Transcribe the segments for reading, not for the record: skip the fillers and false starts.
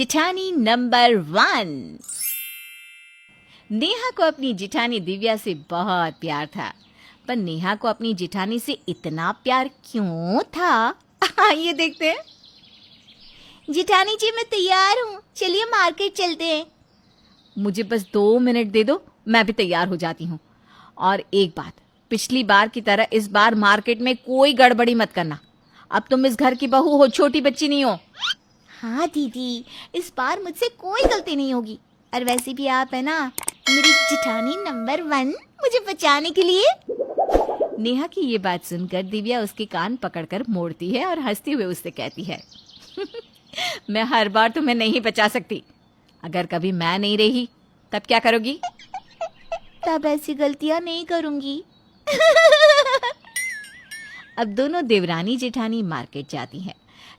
जिठानी number 1। Neha को अपनी जिठानी दिव्या से बहुत प्यार था, पर नेहा को अपनी जिठानी से इतना प्यार क्यों था? आइए देखते हैं। जिठानी जी मैं तैयार हूँ, चलिए मार्केट चलते हैं। मुझे बस 2 मिनट दे दो, मैं भी तैयार हो जाती हूँ। और एक बात, पिछली बार की तरह इस बार मार्केट में कोई गड़बड़ी मत करना। अब तुम इस घर की बहू हो, छोटी बच्ची नहीं हो। हाँ दीदी, इस बार मुझसे कोई गलती नहीं होगी। और वैसे भी आप है ना मेरी जिठानी नंबर 1, मुझे बचाने के लिए। नेहा की ये बात सुनकर दिव्या उसके कान पकड़कर मोड़ती है और हंसते हुए उससे कहती है मैं हर बार तुम्हें नहीं बचा सकती। अगर कभी मैं नहीं रही तब क्या करोगी? तब ऐसी गलतियां नहीं करूंगी। अब दोनों देवरानी जेठानी मार्केट जाती हैं,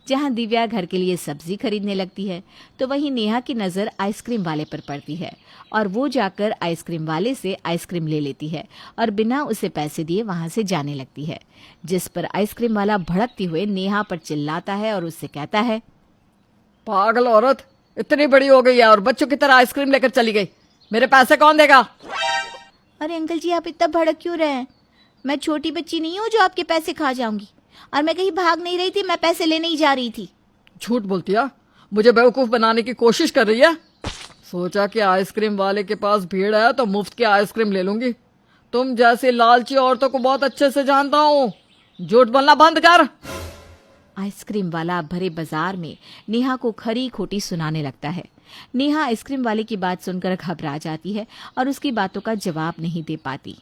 जहां दिव्या घर के लिए सब्जी खरीदने लगती है, तो वहीं नेहा की नज़र आइसक्रीम वाले पर पड़ती है और वो जाकर आइसक्रीम वाले से आइसक्रीम ले लेती है और बिना उसे पैसे दिए वहां से जाने लगती है। जिस पर आइसक्रीम वाला भड़कते हुए नेहा पर चिल्लाता है और उससे कहता है, पागल औरत, इतनी बड़ी हो गई है और बच्चों की तरह आइसक्रीम लेकर चली गई। मेरे पैसे कौन देगा? अरे अंकल जी, आप इतना भड़क क्यों रहे हैं? मैं छोटी बच्ची नहीं हूँ जो आपके पैसे खा जाऊंगी। और मैं कहीं भाग नहीं रही थी, मैं पैसे लेने ही जा रही थी। झूठ बोलती है, मुझे बेवकूफ बनाने की कोशिश कर रही है। सोचा कि आइसक्रीम वाले के पास भीड़ है तो मुफ्त की आइसक्रीम ले लूंगी। तुम जैसी लालची औरतों को बहुत अच्छे से जानता हूँ। झूठ बोलना बंद कर। आइसक्रीम वाला भरे बाजार में नेहा को खरी खोटी सुनाने लगता है। नेहा आइसक्रीम वाले की बात सुनकर घबरा जाती है और उसकी बातों का जवाब नहीं दे पाती।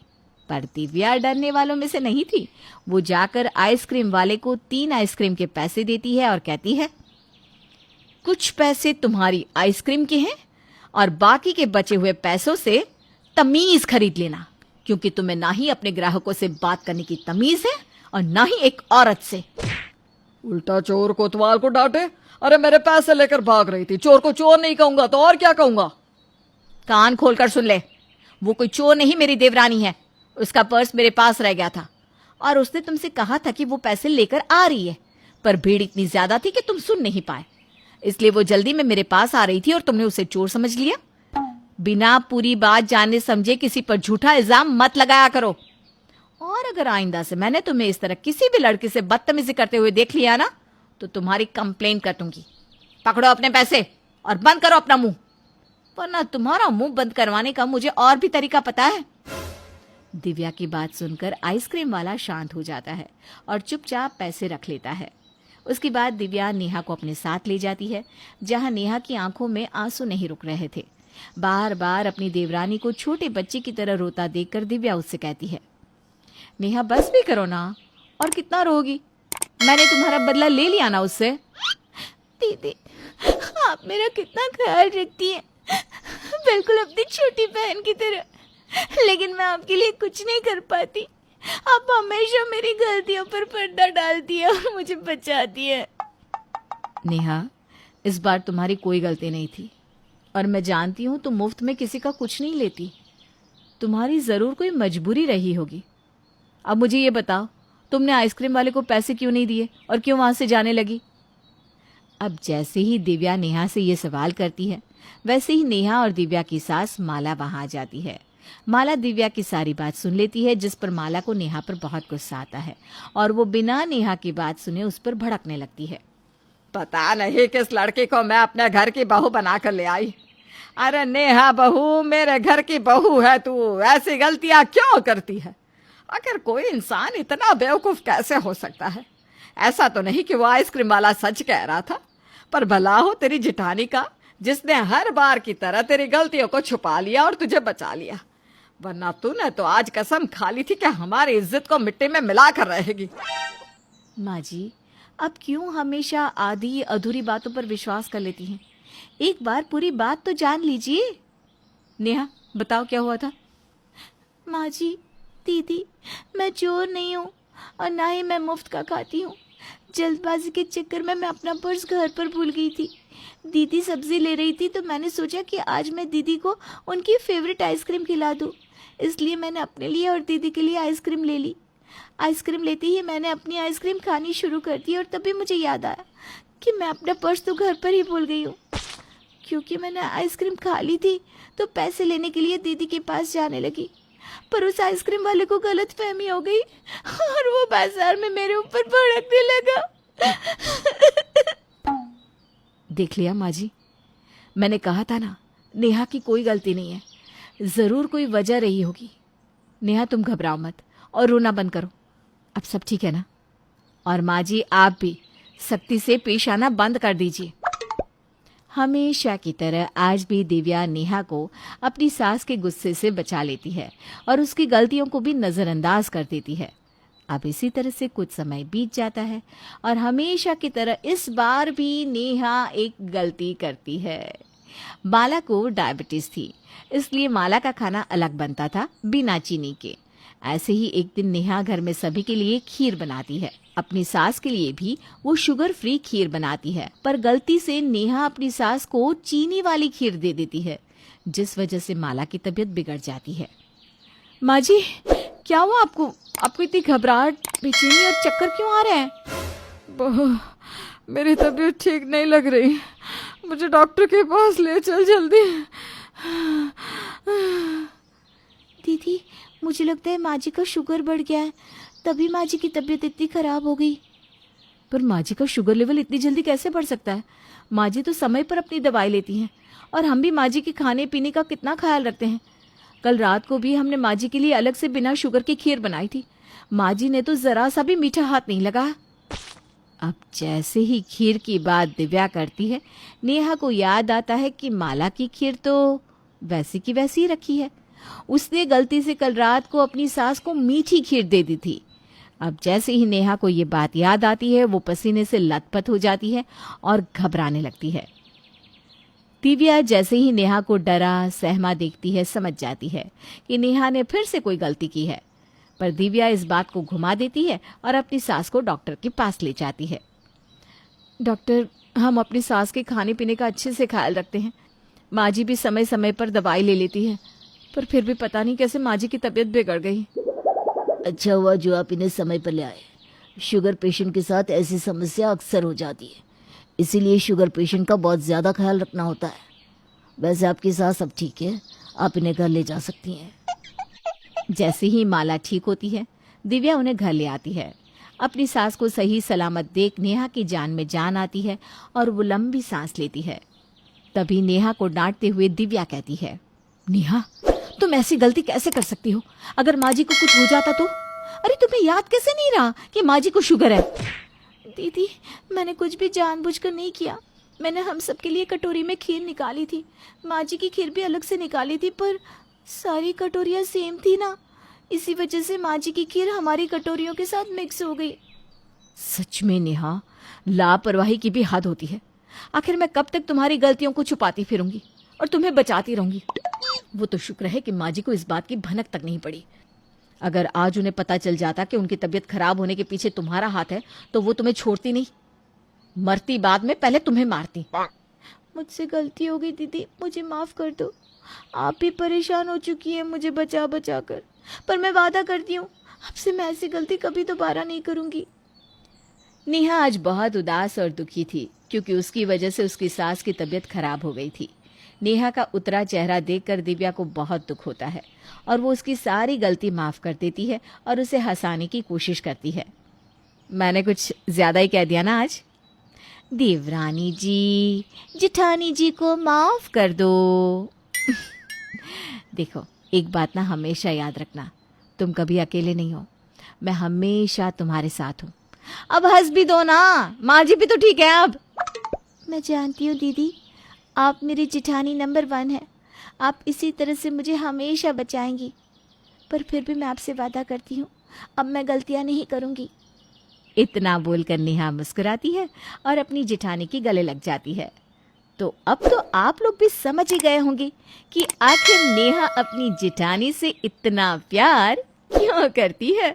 पर दिव्या डरने वालों में से नहीं थी। वो जाकर आइसक्रीम वाले को 3 आइसक्रीम के पैसे देती है और कहती है, कुछ पैसे तुम्हारी आइसक्रीम के हैं और बाकी के बचे हुए पैसों से तमीज खरीद लेना, क्योंकि तुम्हें ना ही अपने ग्राहकों से बात करने की तमीज है और ना ही एक औरत से। उल्टा चोर कोतवाल को डांटे। अरे मेरे पैसे लेकर भाग रही थी। चोर को चोर नहीं कहूंगा तो और क्या कहूंगा? कान खोलकर सुन ले, वो कोई चोर नहीं, मेरी देवरानी है। उसका पर्स मेरे पास रह गया था और उसने तुमसे कहा था कि वो पैसे लेकर आ रही है, पर भीड़ इतनी ज्यादा थी कि तुम सुन नहीं पाए। इसलिए वो जल्दी में मेरे पास आ रही थी और तुमने उसे चोर समझ लिया। बिना पूरी बात जाने समझे किसी पर झूठा इल्जाम मत लगाया करो। और अगर आइंदा से मैंने तुम्हें इस तरह किसी भी लड़के से बदतमीजी करते हुए देख लिया ना, तो तुम्हारी कंप्लेंट कर दूंगी। पकड़ो अपने पैसे और बंद करो अपना मुंह, वरना तुम्हारा मुंह बंद करवाने का मुझे और भी तरीका पता है। दिव्या की बात सुनकर आइसक्रीम वाला शांत हो जाता है और चुपचाप पैसे रख लेता है। उसके बाद दिव्या नेहा को अपने साथ ले जाती है, जहां नेहा की आंखों में आंसू नहीं रुक रहे थे। बार बार अपनी देवरानी को छोटे बच्चे की तरह रोता देखकर दिव्या उससे कहती है, नेहा बस भी करो ना, और कितना रोगी? मैंने तुम्हारा बदला ले लिया ना उससे। दीदी, आप मेरा कितना ख्याल रखती हैं, बिल्कुल अपनी छोटी बहन की तरह, लेकिन मैं आपके लिए कुछ नहीं कर पाती। आप हमेशा मेरी गलतियों पर पर्दा डालती है और मुझे बचाती है। नेहा, इस बार तुम्हारी कोई गलती नहीं थी और मैं जानती हूँ तुम मुफ्त में किसी का कुछ नहीं लेती। तुम्हारी जरूर कोई मजबूरी रही होगी। अब मुझे ये बताओ, तुमने आइसक्रीम वाले को पैसे क्यों नहीं दिए और क्यों वहां से जाने लगी? अब जैसे ही दिव्या नेहा से ये सवाल करती है, वैसे ही नेहा और दिव्या की सास माला वहां आ जाती है। माला दिव्या की सारी बात सुन लेती है, जिस पर माला को नेहा पर बहुत गुस्सा आता है और वो बिना नेहा की बात सुने उस पर भड़कने लगती है। पता नहीं किस लड़की को मैं अपने घर की बहू बनाकर ले आई। अरे नेहा बहू, मेरे घर की बहू है तू, ऐसी गलतियां क्यों करती है? अगर कोई इंसान इतना बेवकूफ कैसे हो सकता है? ऐसा तो नहीं कि वो आइसक्रीम वाला सच कह रहा था, पर भला हो तेरी जिठानी का, जिसने हर बार की तरह तेरी गलतियों को छुपा लिया और तुझे बचा लिया। वरना तूने तो आज कसम खा ली थी कि हमारी इज्जत को मिट्टी में मिला कर रहेगी। माँ जी, अब क्यों हमेशा आधी अधूरी बातों पर विश्वास कर लेती हैं? एक बार पूरी बात तो जान लीजिए। नेहा, बताओ क्या हुआ था? माँ जी, दीदी, मैं चोर नहीं हूँ और ना ही मैं मुफ्त का खाती हूँ। जल्दबाजी के चक्कर में मैं अपना पर्स घर पर भूल गई थी। दीदी सब्जी ले रही थी तो मैंने सोचा कि आज मैं दीदी को उनकी फेवरेट आइसक्रीम खिला दूँ, इसलिए मैंने अपने लिए और दीदी के लिए आइसक्रीम ले ली। आइसक्रीम लेते ही मैंने अपनी आइसक्रीम खानी शुरू कर दी और तभी मुझे याद आया कि मैं अपना पर्स तो घर पर ही भूल गई हूँ। क्योंकि मैंने आइसक्रीम खा ली थी तो पैसे लेने के लिए दीदी के पास जाने लगी, पर उस आइसक्रीम वाले को गलतफहमी हो गई और वो बाजार में मेरे ऊपर भड़कने लगा। देख लिया माँ जी, मैंने कहा था ना, नेहा की कोई गलती नहीं है, जरूर कोई वजह रही होगी। नेहा तुम घबराओ मत और रोना बंद करो, अब सब ठीक है ना? और माँ जी आप भी सख्ती से पेश आना बंद कर दीजिए। हमेशा की तरह आज भी दिव्या नेहा को अपनी सास के गुस्से से बचा लेती है और उसकी गलतियों को भी नज़रअंदाज कर देती है। अब इसी तरह से कुछ समय बीत जाता है और हमेशा की तरह इस बार भी नेहा एक गलती करती है। माला को डायबिटीज थी, इसलिए माला का खाना अलग बनता था बिना चीनी के। ऐसे ही एक दिन नेहा घर में सभी के लिए खीर बनाती है। अपनी सास के लिए भी वो शुगर फ्री खीर बनाती है, पर गलती से नेहा अपनी सास को चीनी वाली खीर दे देती है, जिस वजह से माला की तबीयत बिगड़ जाती है। माँ जी क्या हुआ आपको? आपको इतनी घबराहट, बेचैनी और चक्कर क्यों आ रहे हैं? बहू, मेरी तबीयत ठीक नहीं लग रही, मुझे डॉक्टर के पास ले चल जल्दी। दीदी मुझे लगता है माँ जी का शुगर बढ़ गया है, तभी माँ जी की तबीयत इतनी खराब हो गई। पर माँ जी का शुगर लेवल इतनी जल्दी कैसे बढ़ सकता है? माँ जी तो समय पर अपनी दवाई लेती हैं और हम भी माँ जी के खाने पीने का कितना ख्याल रखते हैं। कल रात को भी हमने माँ जी के लिए अलग से बिना शुगर की खीर बनाई थी, माँ जी ने तो जरा सा भी मीठा हाथ नहीं लगाया। अब जैसे ही खीर की बात दिव्या करती है, नेहा को याद आता है कि माला की खीर तो वैसी की वैसी ही रखी है। उसने गलती से कल रात को अपनी सास को मीठी खीर दे दी थी। अब जैसे ही नेहा को ये बात याद आती है, वो पसीने से लथपथ हो जाती है और घबराने लगती है। दिव्या जैसे ही नेहा को डरा सहमा देखती है, समझ जाती है कि नेहा ने फिर से कोई गलती की है। पर दिव्या इस बात को घुमा देती है और अपनी सास को डॉक्टर के पास ले जाती है। डॉक्टर, हम अपनी सास के खाने पीने का अच्छे से ख्याल रखते हैं, माँ जी भी समय समय पर दवाई ले लेती है, पर फिर भी पता नहीं कैसे माँ जी की तबीयत बिगड़ गई। अच्छा हुआ जो आप इन्हें समय पर ले आए। शुगर पेशेंट के साथ ऐसी समस्या अक्सर हो जाती है, इसीलिए शुगर पेशेंट का बहुत ज़्यादा ख्याल रखना होता है। वैसे आपकी सास अब ठीक है, आप इन्हें घर ले जा सकती हैं। जैसे ही माला ठीक होती है, दिव्या उन्हें घर ले आती है। अपनी सास को सही सलामत देख नेहा की जान में जान आती है और वो लंबी सांस लेती है। तभी नेहा को डांटते हुए दिव्या कहती है, नेहा तुम ऐसी गलती कैसे कर सकती हो? अगर माँ जी को कुछ हो जाता तो? अरे तुम्हें याद कैसे नहीं रहा कि माँ जी को शुगर है? दीदी मैंने कुछ भी जानबूझकर नहीं किया, मैंने हम सबके लिए कटोरी में खीर निकाली थी, माँ जी की खीर भी अलग से निकाली थी, पर सारी कटोरियाँ सेम थी ना, इसी वजह से माँ जी की खीर हमारी कटोरियों के साथ मिक्स हो गई। सच में नेहा, लापरवाही की भी हद होती है। आखिर मैं कब तक तुम्हारी गलतियों को छुपाती फिरूंगी और तुम्हें बचाती रहूंगी? वो तो शुक्र है कि माँ जी को इस बात की भनक तक नहीं पड़ी। अगर आज उन्हें पता चल जाता कि उनकी तबीयत खराब होने के पीछे तुम्हारा हाथ है, तो वो तुम्हें छोड़ती नहीं, मरती बाद में पहले तुम्हें मारती। मुझसे गलती हो गई दीदी, मुझे माफ कर दो। आप भी परेशान हो चुकी हैं मुझे बचा बचा कर, पर मैं वादा करती हूँ आपसे मैं ऐसी गलती कभी दोबारा नहीं करूंगी। नेहा आज बहुत उदास और दुखी थी, क्योंकि उसकी वजह से उसकी सास की तबीयत खराब हो गई थी। नेहा का उतरा चेहरा देखकर दिव्या को बहुत दुख होता है और वो उसकी सारी गलती माफ कर देती है और उसे हंसाने की कोशिश करती है। मैंने कुछ ज्यादा ही कह दिया ना आज? देवरानी जी, जिठानी जी को माफ कर दो। देखो एक बात ना हमेशा याद रखना, तुम कभी अकेले नहीं हो, मैं हमेशा तुम्हारे साथ हूँ। अब हंस भी दो ना, माँ जी भी तो ठीक है अब। मैं जानती हूँ दीदी, आप मेरी जिठानी नंबर 1 है, आप इसी तरह से मुझे हमेशा बचाएंगी, पर फिर भी मैं आपसे वादा करती हूँ अब मैं गलतियाँ नहीं करूँगी। इतना बोलकर नेहा मुस्कुराती है और अपनी जिठानी के गले लग जाती है। तो अब तो आप लोग भी समझ ही गए होंगे कि आखिर नेहा अपनी जिठानी से इतना प्यार क्यों करती है।